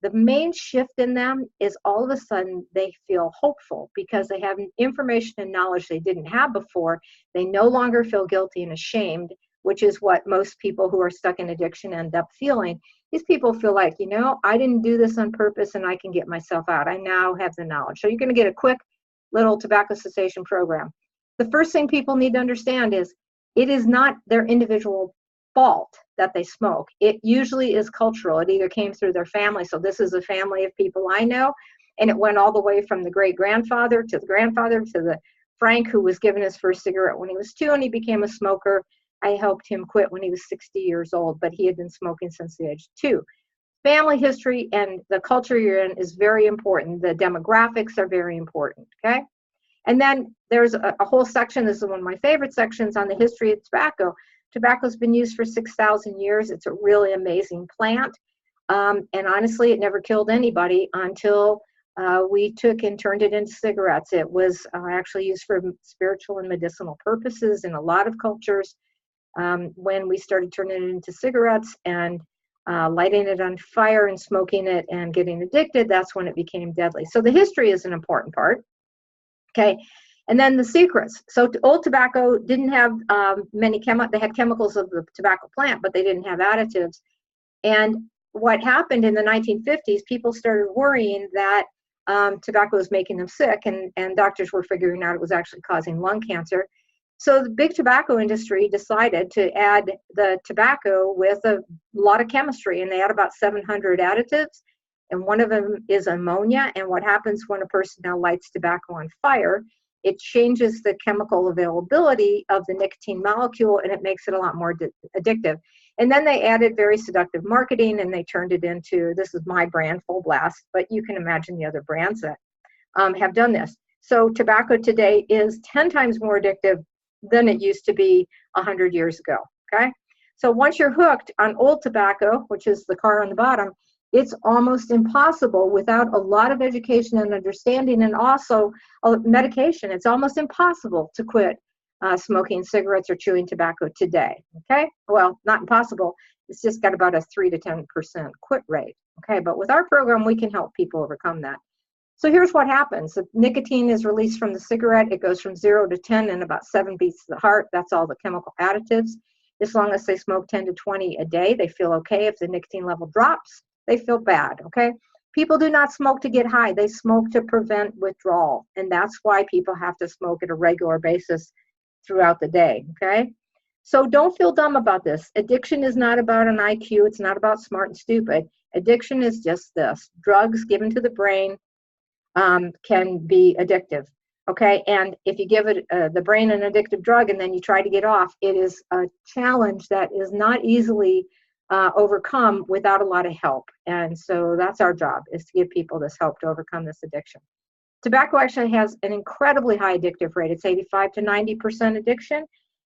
the main shift in them is all of a sudden they feel hopeful because they have information and knowledge they didn't have before. They no longer feel guilty and ashamed, which is what most people who are stuck in addiction end up feeling. These people feel like, you know, I didn't do this on purpose and I can get myself out. I now have the knowledge. So you're going to get a quick little tobacco cessation program. The first thing people need to understand is it is not their individual fault that they smoke. It usually is cultural. It either came through their family. So this is a family of people I know, and it went all the way from the great-grandfather to the grandfather to the Frank, who was given his first cigarette when he was 2 and he became a smoker. I helped him quit when he was 60 years old, but he had been smoking since the age of 2. Family history and the culture you're in is very important. The demographics are very important, okay? And then there's a whole section, this is one of my favorite sections, on the history of tobacco. Tobacco's been used for 6,000 years. It's a really amazing plant. And honestly, it never killed anybody until we took and turned it into cigarettes. It was actually used for spiritual and medicinal purposes in a lot of cultures. When we started turning it into cigarettes and lighting it on fire and smoking it and getting addicted, that's when it became deadly. So the history is an important part. Okay, and then the secrets. So old tobacco didn't have many they had chemicals of the tobacco plant, but they didn't have additives. And what happened in the 1950s, people started worrying that tobacco was making them sick, and doctors were figuring out it was actually causing lung cancer. So the big tobacco industry decided to add the tobacco with a lot of chemistry, and they add about 700 additives. And one of them is ammonia. And what happens when a person now lights tobacco on fire, it changes the chemical availability of the nicotine molecule, and it makes it a lot more addictive. And then they added very seductive marketing, and they turned it into, this is my brand, Full Blast, but you can imagine the other brands that have done this. So tobacco today is 10 times more addictive than it used to be 100 years ago, okay? So once you're hooked on old tobacco, which is the car on the bottom, it's almost impossible without a lot of education and understanding and also medication. It's almost impossible to quit smoking cigarettes or chewing tobacco today, okay? Well, not impossible. It's just got about a 3 to 10% quit rate, okay? But with our program, we can help people overcome that. So here's what happens. The nicotine is released from the cigarette. It goes from 0 to 10 in about 7 beats of the heart. That's all the chemical additives. As long as they smoke 10 to 20 a day, they feel okay. If the nicotine level drops, they feel bad, okay? People do not smoke to get high. They smoke to prevent withdrawal. And that's why people have to smoke at a regular basis throughout the day, okay? So don't feel dumb about this. Addiction is not about an IQ. It's not about smart and stupid. Addiction is just this. Drugs given to the brain can be addictive, okay? And if you give it the brain an addictive drug and then you try to get off, it is a challenge that is not easily overcome without a lot of help. And so that's our job, is to give people this help to overcome this addiction. Tobacco actually has an incredibly high addictive rate. It's 85 to 90% addiction.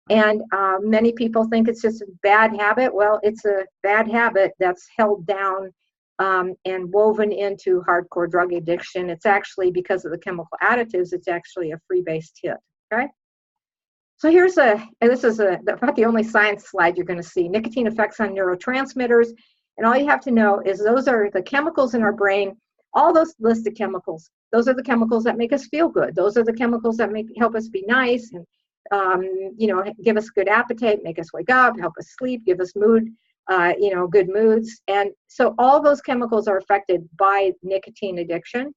And many people think it's just a bad habit. Well, it's a bad habit that's held down and woven into hardcore drug addiction. It's actually, because of the chemical additives, it's actually a free-based hit, okay? So here's this is about the only science slide you're going to see. Nicotine effects on neurotransmitters. And all you have to know is those are the chemicals in our brain. All those listed chemicals, those are the chemicals that make us feel good. Those are the chemicals that help us be nice and, give us good appetite, make us wake up, help us sleep, give us mood, good moods. And so all those chemicals are affected by nicotine addiction.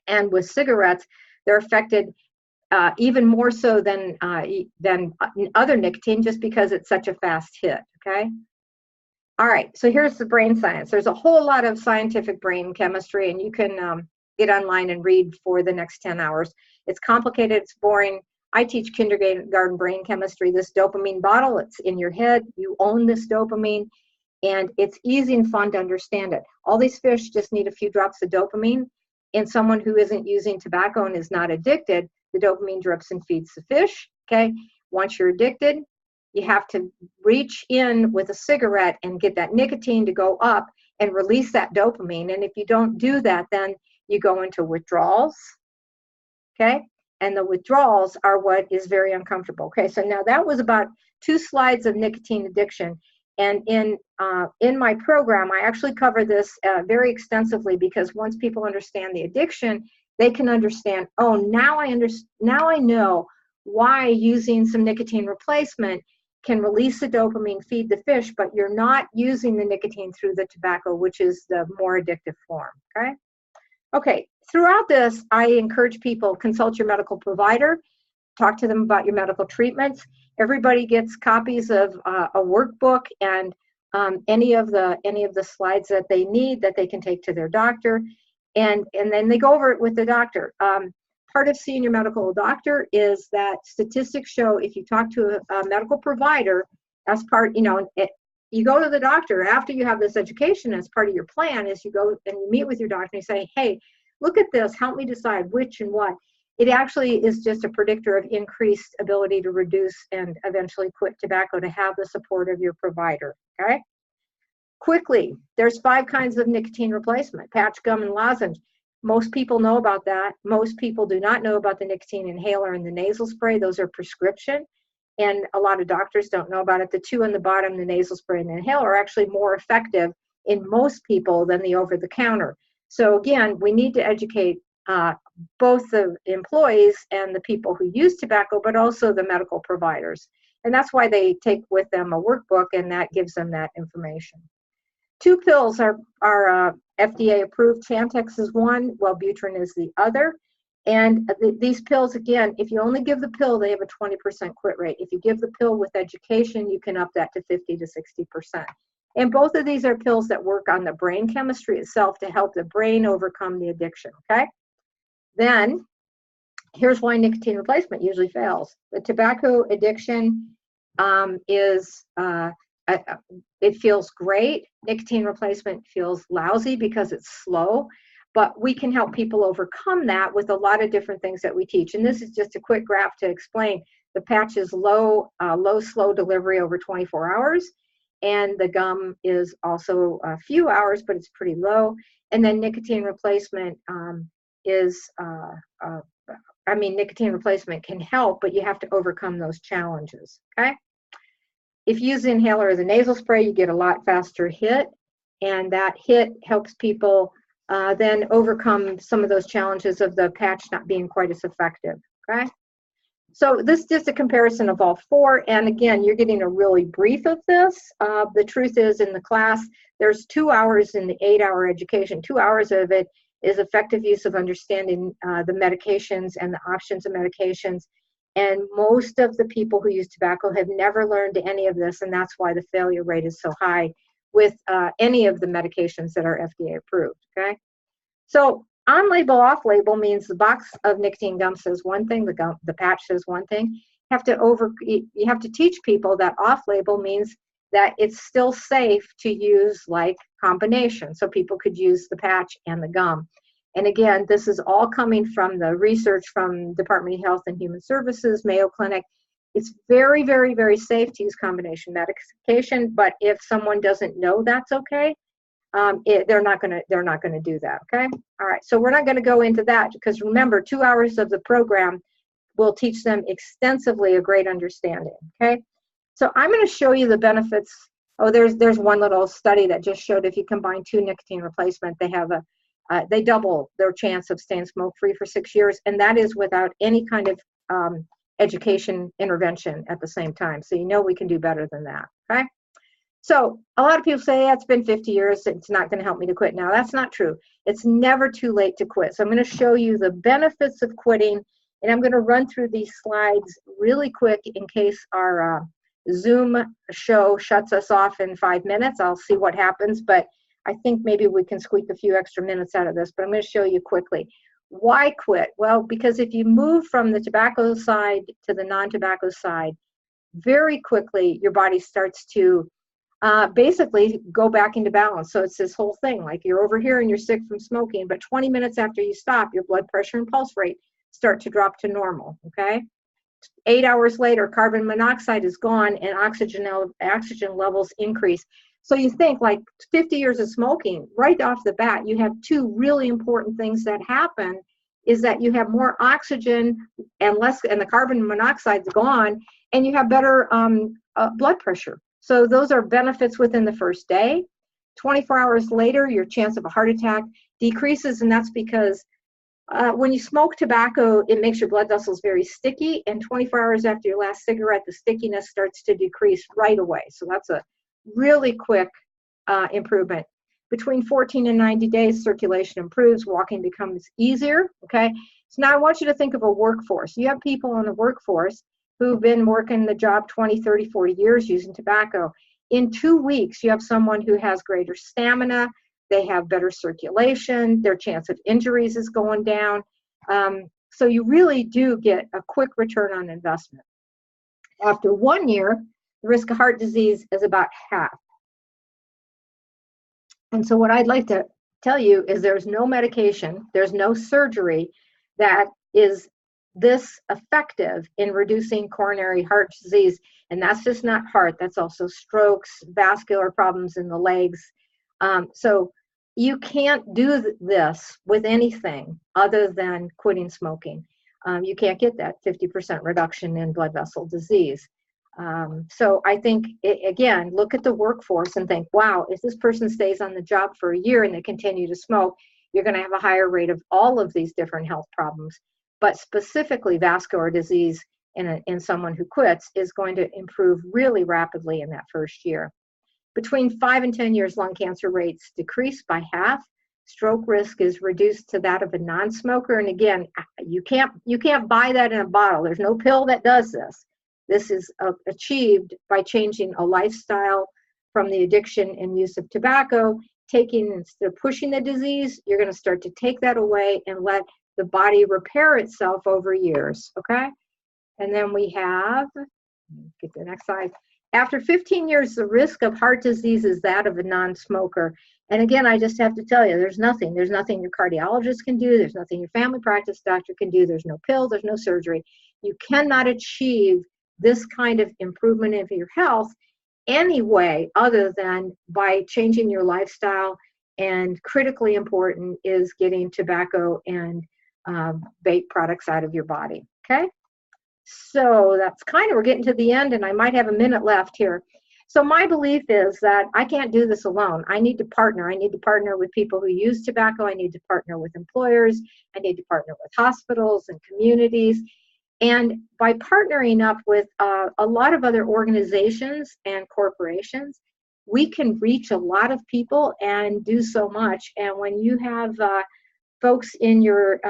And with cigarettes, they're affected even more so than other nicotine, just because it's such a fast hit, okay? All right, so here's the brain science. There's a whole lot of scientific brain chemistry, and you can get online and read for the next 10 hours. It's complicated, it's boring. I teach kindergarten brain chemistry. This dopamine bottle, it's in your head. You own this dopamine, and it's easy and fun to understand it. All these fish just need a few drops of dopamine. And someone who isn't using tobacco and is not addicted, the dopamine drips and feeds the fish, okay? Once you're addicted, you have to reach in with a cigarette and get that nicotine to go up and release that dopamine. And if you don't do that, then you go into withdrawals, okay? And the withdrawals are what is very uncomfortable, okay? So now that was about 2 slides of nicotine addiction. And in my program, I actually cover this very extensively, because once people understand the addiction, they can understand, oh, now I know why using some nicotine replacement can release the dopamine, feed the fish, but you're not using the nicotine through the tobacco, which is the more addictive form, okay? Okay, throughout this, I encourage people, consult your medical provider, talk to them about your medical treatments. Everybody gets copies of a workbook and any of the slides that they need that they can take to their doctor, and then they go over it with the doctor. Part of seeing your medical doctor is that statistics show if you talk to a medical provider as part, you go to the doctor after you have this education as part of your plan, is you go and you meet with your doctor and you say, hey, look at this, help me decide which and what. It actually is just a predictor of increased ability to reduce and eventually quit tobacco, to have the support of your provider, okay? Quickly, there's 5 kinds of nicotine replacement: patch, gum, and lozenge. Most people know about that. Most people do not know about the nicotine inhaler and the nasal spray. Those are prescription, and a lot of doctors don't know about it. The 2 on the bottom, the nasal spray and the inhaler, are actually more effective in most people than the over-the-counter. So again, we need to educate both the employees and the people who use tobacco, but also the medical providers. And that's why they take with them a workbook, and that gives them that information. 2 pills are FDA approved. Chantix is one, Wellbutrin is the other. And these pills, again, if you only give the pill, they have a 20% quit rate. If you give the pill with education, you can up that to 50 to 60%. And both of these are pills that work on the brain chemistry itself to help the brain overcome the addiction, okay? Then, here's why nicotine replacement usually fails. The tobacco addiction it feels great. Nicotine replacement feels lousy because it's slow, but we can help people overcome that with a lot of different things that we teach. And this is just a quick graph to explain. The patch is low, slow delivery over 24 hours. And the gum is also a few hours, but it's pretty low. And then nicotine replacement nicotine replacement can help, but you have to overcome those challenges, okay? If you use the inhaler or the nasal spray, you get a lot faster hit, and that hit helps people then overcome some of those challenges of the patch not being quite as effective, okay? So this is just a comparison of all 4, and again, you're getting a really brief of this. The truth is, in the class, there's 2 hours in the 8-hour education. 2 hours of it is effective use of understanding the medications and the options of medications. And most of the people who use tobacco have never learned any of this, and that's why the failure rate is so high with any of the medications that are FDA approved, okay? So on-label, off-label means the box of nicotine gum says one thing, the patch says one thing. You have to teach people that off-label means that it's still safe to use like combination. So people could use the patch and the gum. And again, this is all coming from the research from Department of Health and Human Services, Mayo Clinic. It's very, very, very safe to use combination medication, but if someone doesn't know that's okay, they're not going to do that, okay? All right, so we're not going to go into that, because remember, 2 hours of the program will teach them extensively a great understanding, okay? So I'm going to show you the benefits. Oh, there's one little study that just showed if you combine 2 nicotine replacement, they double their chance of staying smoke-free for 6 years, and that is without any kind of education intervention at the same time. So you know we can do better than that, okay? So a lot of people say, yeah, it's been 50 years, it's not going to help me to quit now. That's not true. It's never too late to quit. So I'm going to show you the benefits of quitting, and I'm going to run through these slides really quick in case our Zoom show shuts us off in 5 minutes. I'll see what happens, but I think maybe we can squeak a few extra minutes out of this, but I'm going to show you quickly. Why quit? Well, because if you move from the tobacco side to the non-tobacco side, very quickly your body starts to basically go back into balance. So it's this whole thing, like you're over here and you're sick from smoking, but 20 minutes after you stop, your blood pressure and pulse rate start to drop to normal, okay? 8 hours later, carbon monoxide is gone and oxygen levels increase. So you think like 50 years of smoking, right off the bat, you have 2 really important things that happen, is that you have more oxygen and the carbon monoxide's gone, and you have better blood pressure. So those are benefits within the first day. 24 hours later, your chance of a heart attack decreases, and that's because when you smoke tobacco, it makes your blood vessels very sticky, and 24 hours after your last cigarette, the stickiness starts to decrease right away. So that's a really quick improvement. Between 14 and 90 days, circulation improves, walking becomes easier, okay? So now I want you to think of a workforce. You have people in the workforce who've been working the job 20, 30, 40 years using tobacco. In 2 weeks, you have someone who has greater stamina, they have better circulation, their chance of injuries is going down. So you really do get a quick return on investment. After 1 year, the risk of heart disease is about half. And so what I'd like to tell you is there's no medication, there's no surgery that is this effective in reducing coronary heart disease. And that's just not heart, that's also strokes, vascular problems in the legs. So you can't do this with anything other than quitting smoking. You can't get that 50% reduction in blood vessel disease. So I think, again, look at the workforce and think, wow, if this person stays on the job for a year and they continue to smoke, you're going to have a higher rate of all of these different health problems. But specifically vascular disease in someone who quits is going to improve really rapidly in that first year. Between 5 and 10 years, lung cancer rates decrease by half. Stroke risk is reduced to that of a non-smoker. And again, you can't buy that in a bottle. There's no pill that does this. This is achieved by changing a lifestyle from the addiction and use of tobacco, instead of pushing the disease, you're going to start to take that away and let the body repair itself over years, okay? And then we have, get to the next slide. After 15 years, the risk of heart disease is that of a non-smoker. And again, I just have to tell you, there's nothing your cardiologist can do, there's nothing your family practice doctor can do, there's no pill, there's no surgery. You cannot achieve this kind of improvement of your health any way other than by changing your lifestyle, and critically important is getting tobacco and vape products out of your body, okay? So that's we're getting to the end, and I might have a minute left here. So my belief is that I can't do this alone. I need to partner. I need to partner with people who use tobacco. I need to partner with employers. I need to partner with hospitals and communities. And by partnering up with a lot of other organizations and corporations, we can reach a lot of people and do so much. And when you have folks in your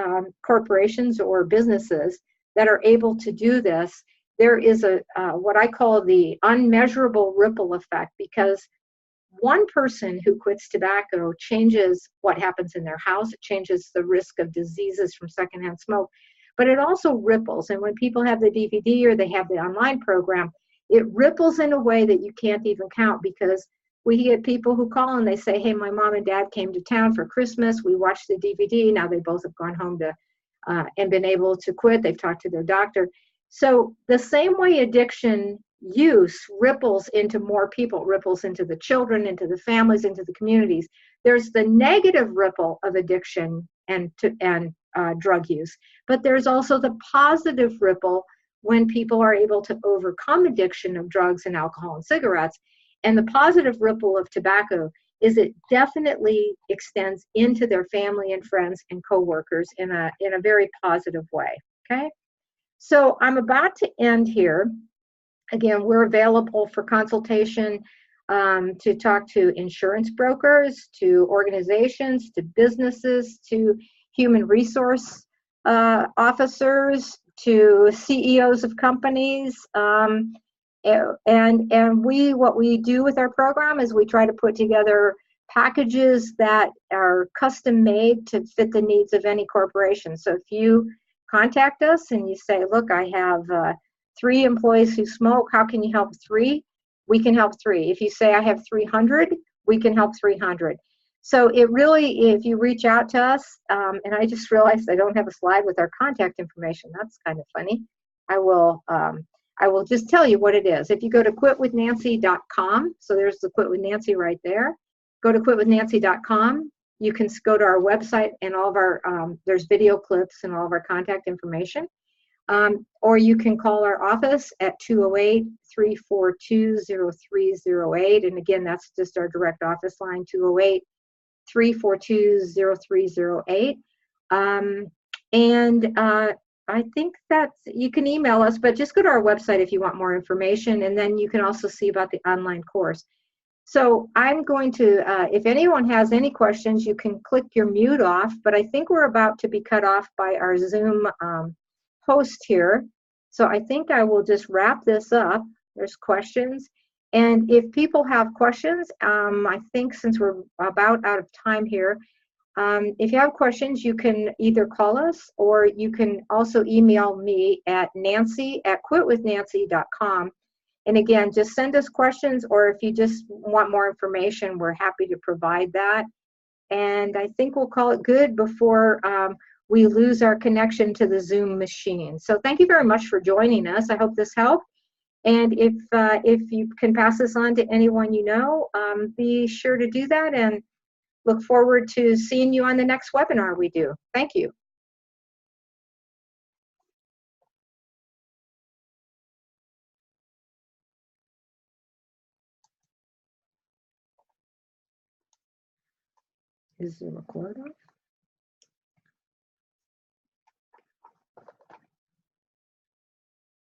corporations or businesses that are able to do this, there is what I call the unmeasurable ripple effect, because one person who quits tobacco changes what happens in their house. It changes the risk of diseases from secondhand smoke. But it also ripples. And when people have the DVD or they have the online program, it ripples in a way that you can't even count, because we get people who call and they say, hey, my mom and dad came to town for Christmas. We watched the DVD. Now they both have gone home and been able to quit. They've talked to their doctor. So the same way addiction use ripples into more people, ripples into the children, into the families, into the communities. There's the negative ripple of addiction and drug use, but there's also the positive ripple when people are able to overcome addiction of drugs and alcohol and cigarettes. And the positive ripple of tobacco is it definitely extends into their family and friends and coworkers in a very positive way, okay? So I'm about to end here. Again, we're available for consultation to talk to insurance brokers, to organizations, to businesses, to human resource officers, to CEOs of companies. And what we do with our program is we try to put together packages that are custom made to fit the needs of any corporation. So if you contact us and you say, look, I have 3 employees who smoke, how can you help 3? We can help 3. If you say I have 300, we can help 300. So it really, if you reach out to us, and I just realized I don't have a slide with our contact information. That's kind of funny. I will just tell you what it is. If you go to quitwithnancy.com, so there's the Quit with Nancy right there. Go to quitwithnancy.com. You can go to our website, and all of our there's video clips and all of our contact information. Or you can call our office at 208-342-0308. And again, that's just our direct office line, 208-342-0308. I think that's, you can email us, but just go to our website if you want more information, and then you can also see about the online course. So I'm going to, if anyone has any questions, you can click your mute off, but I think we're about to be cut off by our Zoom host here. So I think I will just wrap this up. There's questions. And if people have questions, I think since we're about out of time here, if you have questions, you can either call us or you can also email me at nancy@quitwithnancy.com. And again, just send us questions, or if you just want more information, we're happy to provide that. And I think we'll call it good before we lose our connection to the Zoom machine. So thank you very much for joining us. I hope this helped. And if you can pass this on to anyone you know, be sure to do that, and look forward to seeing you on the next webinar we do. Thank you. Is the record on?